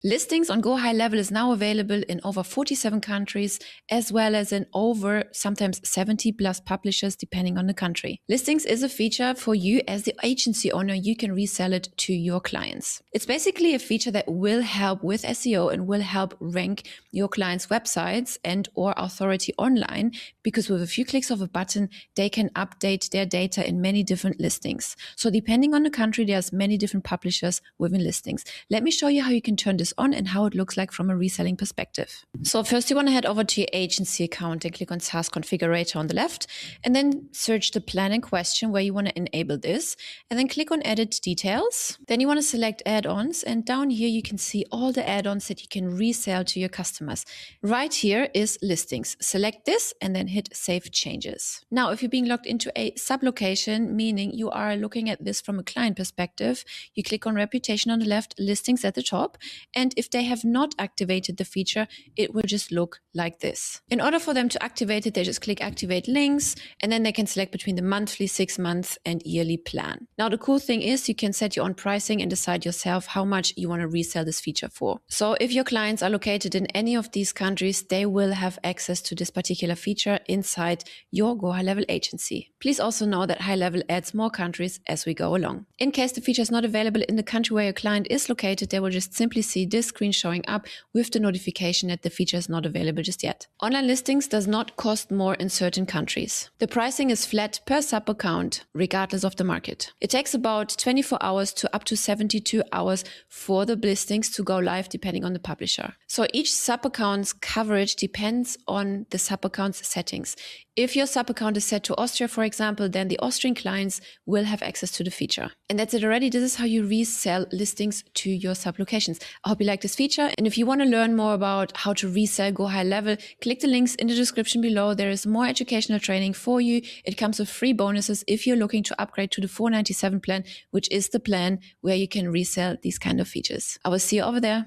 Listings on GoHighLevel is now available in over 47 countries, as well as in over sometimes 70 plus publishers, depending on the country. Listings is a feature for you as the agency owner. You can resell it to your clients. It's basically a feature that will help with SEO and will help rank your clients' websites and or authority online, because with a few clicks of a button, they can update their data in many different listings. So depending on the country, there's many different publishers within listings. Let me show you how you can turn this on and how it looks like from a reselling perspective. So first you want to head over to your agency account and click on SaaS configurator on the left, and then search the plan in question where you want to enable this, and then click on edit details. Then you want to select add-ons, and down here you can see all the add-ons that you can resell to your customers. Right here is listings. Select this and then hit save changes. Now, if you're being logged into a sublocation, meaning you are looking at this from a client perspective, you click on reputation on the left, listings at the top, and if they have not activated the feature, it will just look like this. In order for them to activate it, they just click activate links, and then they can select between the monthly, 6 month and yearly plan. Now, the cool thing is you can set your own pricing and decide yourself how much you want to resell this feature for. So if your clients are located in any of these countries, they will have access to this particular feature inside your GoHighLevel agency. Please also know that HighLevel adds more countries as we go along. In case the feature is not available in the country where your client is located, they will just simply see this screen showing up with the notification that the feature is not available just yet. Online listings does not cost more in certain countries. The pricing is flat per sub account, regardless of the market. It takes about 24 hours to up to 72 hours for the listings to go live, depending on the publisher. So each sub account's coverage depends on the sub account's settings. If your sub account is set to Austria, for example, then the Austrian clients will have access to the feature. And that's it already. This is how you resell listings to your sub locations. I hope you like this feature. And if you want to learn more about how to resell GoHighLevel, click the links in the description below. There is more educational training for you. It comes with free bonuses if you're looking to upgrade to the 497 plan, which is the plan where you can resell these kind of features. I will see you over there.